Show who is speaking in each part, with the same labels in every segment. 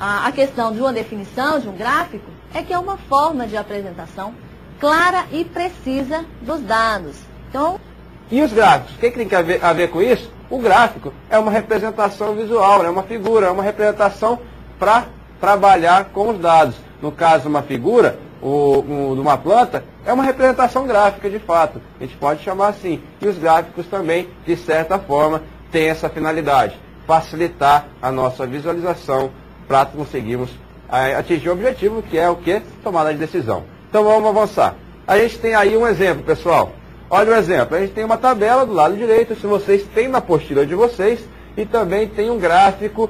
Speaker 1: a questão de uma definição de um gráfico é que é uma forma de apresentação clara e precisa dos dados. Então,
Speaker 2: e os gráficos? O que tem a ver com isso? O gráfico é uma representação visual, é uma figura, é uma representação para trabalhar com os dados. No caso, uma figura, de uma planta, é uma representação gráfica de fato. A gente pode chamar assim. E os gráficos também, de certa forma, têm essa finalidade. Facilitar a nossa visualização para conseguirmos atingir o objetivo, que é o quê? Tomada de decisão. Então vamos avançar. A gente tem aí um exemplo, pessoal. Olha o exemplo. A gente tem uma tabela do lado direito, se vocês têm na apostila de vocês, e também tem um gráfico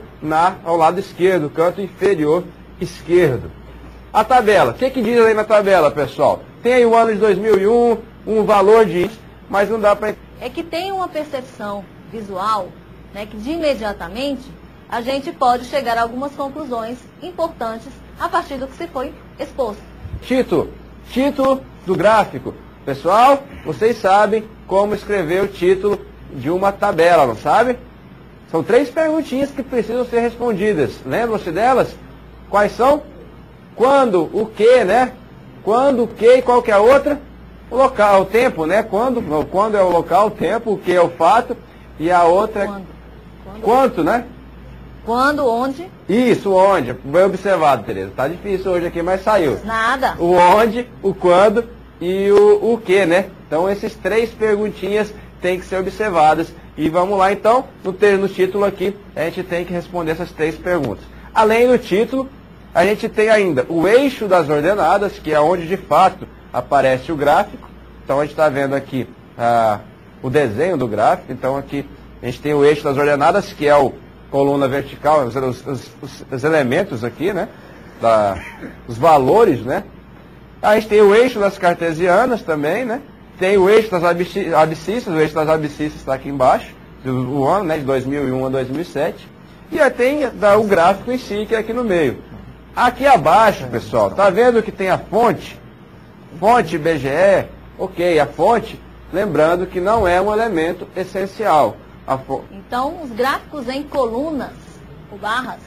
Speaker 2: ao lado esquerdo, canto inferior esquerdo. A tabela, o que diz aí na tabela, pessoal? Tem aí o ano de 2001, um valor disso, mas não dá para...
Speaker 1: É que tem uma percepção visual, né, que de imediatamente a gente pode chegar a algumas conclusões importantes a partir do que se foi exposto.
Speaker 2: Título do gráfico. Pessoal, vocês sabem como escrever o título de uma tabela, não sabe? São 3 perguntinhas que precisam ser respondidas. Lembram-se delas? Quais são? Quando, o que, né? Quando, o que e qual que é a outra? O local, o tempo, né? Quando é o local, o tempo, o que é o fato. E a outra é... Quanto, né?
Speaker 1: Quando, onde?
Speaker 2: Isso, onde. Bem observado, Tereza. Tá difícil hoje aqui, mas saiu.
Speaker 1: Nada.
Speaker 2: O onde, o quando e o que, né? Então, esses 3 perguntinhas têm que ser observadas. E vamos lá, então, no título aqui, a gente tem que responder essas 3 perguntas. Além do título, a gente tem ainda o eixo das ordenadas, que é onde, de fato, aparece o gráfico. Então, a gente está vendo aqui o desenho do gráfico. Então, aqui a gente tem o eixo das ordenadas, que é o coluna vertical, os elementos aqui, né? Os valores, né? A gente tem o eixo das cartesianas também, né? Tem o eixo das abscissas, o eixo das abscissas está aqui embaixo, do ano, né? De 2001 a 2007. E aí tem o gráfico em si, que é aqui no meio. Aqui abaixo, pessoal, tá vendo que tem a fonte? Fonte IBGE, ok, a fonte, lembrando que não é um elemento essencial.
Speaker 1: Então, os gráficos em colunas ou barras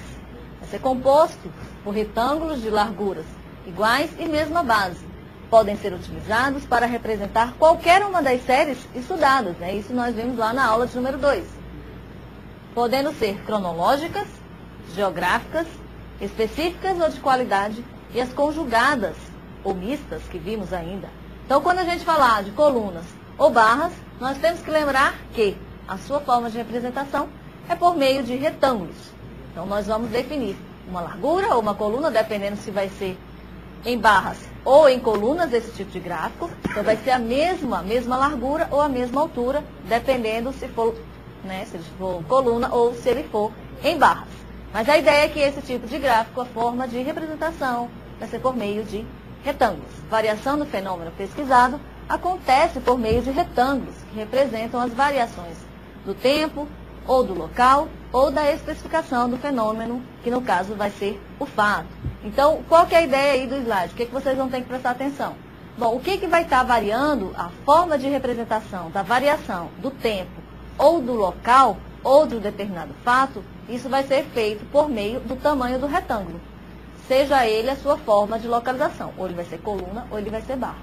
Speaker 1: vai ser composto por retângulos de larguras iguais e mesma base. Podem ser utilizados para representar qualquer uma das séries estudadas. Né? Isso nós vimos lá na aula de número 2. Podendo ser cronológicas, geográficas, específicas ou de qualidade, e as conjugadas ou mistas que vimos ainda. Então, quando a gente falar de colunas ou barras, nós temos que lembrar que a sua forma de representação é por meio de retângulos. Então, nós vamos definir uma largura ou uma coluna, dependendo se vai ser em barras ou em colunas, esse tipo de gráfico. Então, vai ser a mesma largura ou a mesma altura, dependendo se for, né, se ele for coluna ou se ele for em barras. Mas a ideia é que esse tipo de gráfico, a forma de representação, vai ser por meio de retângulos. Variação do fenômeno pesquisado acontece por meio de retângulos, que representam as variações do tempo, ou do local, ou da especificação do fenômeno, que no caso vai ser o fato. Então, qual que é a ideia aí do slide? O que vocês vão ter que prestar atenção? Bom, o que vai estar variando a forma de representação da variação do tempo, ou do local, ou do determinado fato, isso vai ser feito por meio do tamanho do retângulo. Seja ele a sua forma de localização. Ou ele vai ser coluna, ou ele vai ser barra.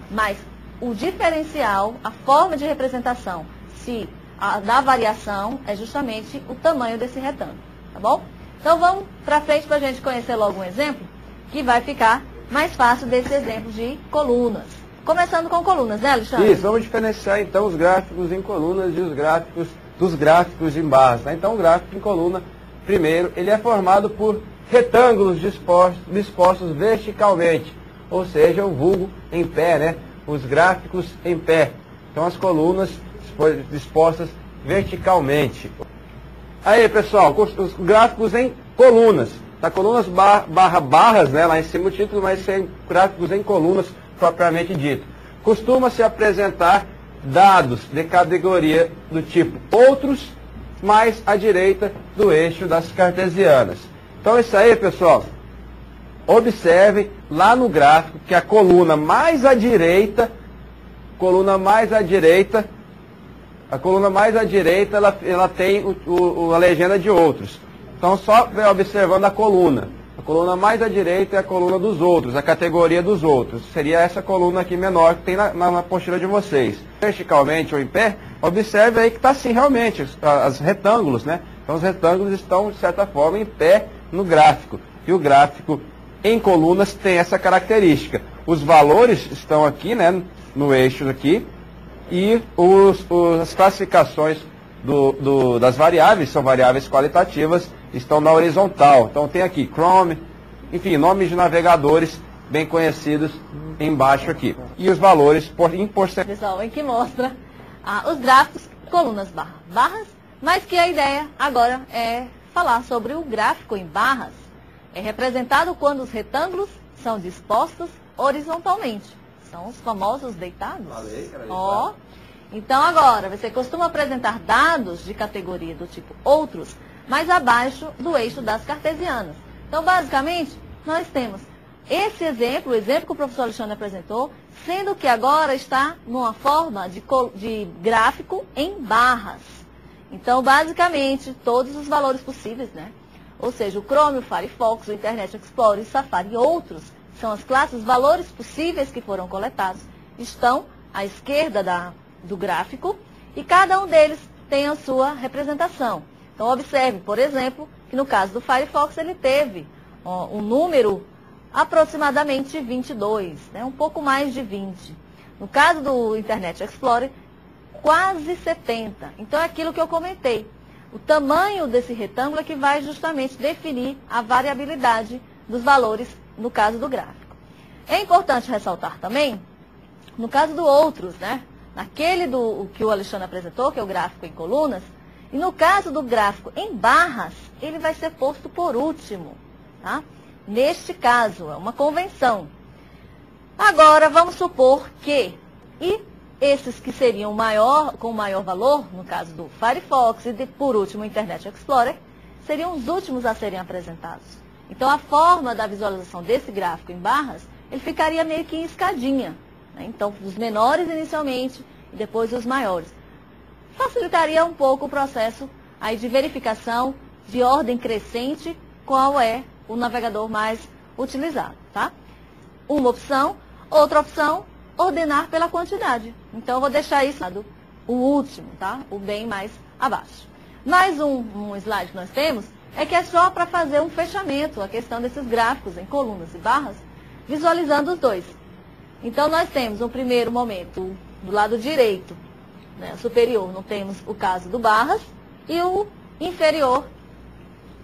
Speaker 1: Mas o diferencial, a forma de representação, da variação, é justamente o tamanho desse retângulo. Tá bom? Então vamos para frente para a gente conhecer logo um exemplo, que vai ficar mais fácil desse exemplo de colunas. Começando com colunas, né, Alexandre?
Speaker 2: Isso, vamos diferenciar então os gráficos em colunas e os gráficos dos gráficos em barras. Tá? Então o gráfico em coluna, primeiro, ele é formado por retângulos dispostos verticalmente, ou seja, o vulgo em pé, né? Os gráficos em pé. Então as colunas dispostas verticalmente. Aí, pessoal, os gráficos em colunas. Tá? Colunas barras, né? Lá em cima o título, mas sem gráficos em colunas propriamente dito. Costuma-se apresentar dados de categoria do tipo outros, mais à direita do eixo das cartesianas. Então isso aí, pessoal, observem lá no gráfico que a coluna mais à direita, ela tem a legenda de outros. Então, só observando a coluna. A coluna mais à direita é a coluna dos outros, a categoria dos outros. Seria essa coluna aqui menor que tem na apostila de vocês. Verticalmente ou em pé, observe aí que está assim realmente, os retângulos, né? Então, os retângulos estão, de certa forma, em pé no gráfico. E o gráfico em colunas tem essa característica. Os valores estão aqui, né, no eixo aqui, e as classificações das variáveis, são variáveis qualitativas, estão na horizontal. Então tem aqui Chrome, enfim, nomes de navegadores bem conhecidos embaixo aqui. E os valores em porcentagem.
Speaker 1: Pessoal, em que mostra os gráficos, colunas, barras, mas que a ideia agora é falar sobre o gráfico em barras. É representado quando os retângulos são dispostos horizontalmente. São os famosos deitados. Ó. Então agora, você costuma apresentar dados de categoria do tipo outros, mais abaixo do eixo das cartesianas. Então, basicamente, nós temos esse exemplo, o exemplo que o professor Alexandre apresentou, sendo que agora está numa forma de gráfico em barras. Então, basicamente, todos os valores possíveis, né? Ou seja, o Chrome, o Firefox, o Internet Explorer, o Safari e outros, são as classes, os valores possíveis que foram coletados, estão à esquerda do gráfico, e cada um deles tem a sua representação. Então, observe, por exemplo, que no caso do Firefox, ele teve um número aproximadamente 22, né? Um pouco mais de 20. No caso do Internet Explorer, quase 70. Então, é aquilo que eu comentei. O tamanho desse retângulo é que vai justamente definir a variabilidade dos valores no caso do gráfico. É importante ressaltar também, no caso do outros, né? Naquele que o Alexandre apresentou, que é o gráfico em colunas, e no caso do gráfico em barras, ele vai ser posto por último, tá? Neste caso, é uma convenção. Agora, vamos supor que, esses que seriam com maior valor, no caso do Firefox e, por último, o Internet Explorer, seriam os últimos a serem apresentados. Então, a forma da visualização desse gráfico em barras, ele ficaria meio que em escadinha, né? Então, os menores inicialmente e depois os maiores. Facilitaria um pouco o processo aí de verificação de ordem crescente, qual é o navegador mais utilizado, tá? Uma opção. Outra opção, ordenar pela quantidade. Então, eu vou deixar isso o último, tá? O bem mais abaixo. Mais um slide que nós temos é que é só para fazer um fechamento, a questão desses gráficos em colunas e barras, visualizando os dois. Então, nós temos um primeiro momento do lado direito, né, superior, não temos o caso do barras, e o inferior,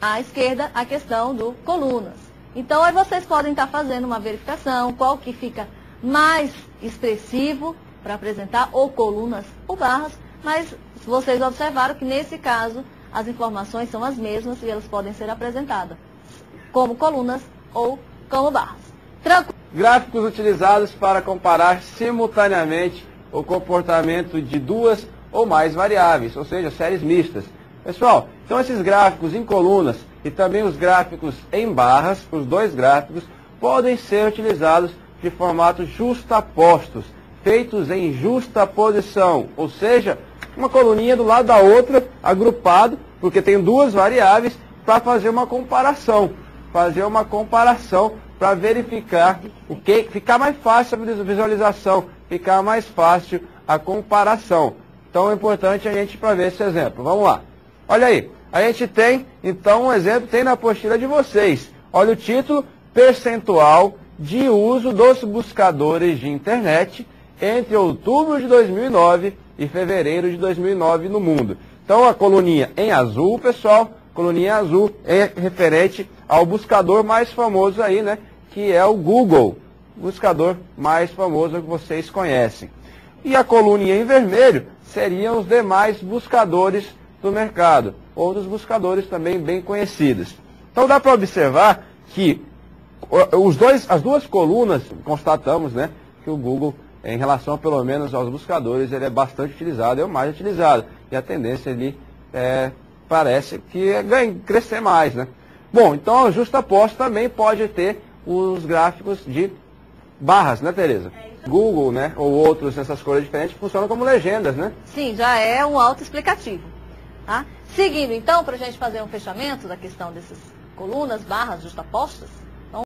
Speaker 1: à esquerda, a questão do colunas. Então, aí vocês podem estar fazendo uma verificação, qual que fica mais expressivo para apresentar, ou colunas ou barras, mas vocês observaram que nesse caso as informações são as mesmas e elas podem ser apresentadas como colunas ou como barras. Tranquilo.
Speaker 2: Gráficos utilizados para comparar simultaneamente o comportamento de duas ou mais variáveis, ou seja, séries mistas. Pessoal, então esses gráficos em colunas e também os gráficos em barras, os dois gráficos, podem ser utilizados de formatos justapostos, feitos em justaposição, ou seja, uma coluninha do lado da outra, agrupado, porque tem duas variáveis, para fazer uma comparação. Para verificar o que ficar mais fácil a visualização, ficar mais fácil a comparação. Então é importante a gente para ver esse exemplo. Vamos lá. Olha aí, a gente tem então um exemplo, tem na apostila de vocês. Olha o título: percentual de uso dos buscadores de internet entre outubro de 2009 e fevereiro de 2009 no mundo. Então a coluninha em azul, pessoal, coluninha azul é referente ao buscador mais famoso aí, né, que é o Google, buscador mais famoso que vocês conhecem. E a coluninha em vermelho seriam os demais buscadores do mercado, outros buscadores também bem conhecidos. Então dá para observar que as duas colunas, constatamos, né, que o Google, em relação pelo menos aos buscadores, ele é bastante utilizado, é o mais utilizado. E a tendência ali parece que é crescer mais, né? Bom, então o justaposto também pode ter os gráficos de barras, né, Tereza? Google, né, ou outros, essas cores diferentes, funcionam como legendas, né?
Speaker 1: Sim, já é um autoexplicativo. Tá? Seguindo, então, para a gente fazer um fechamento da questão dessas colunas, barras justapostas,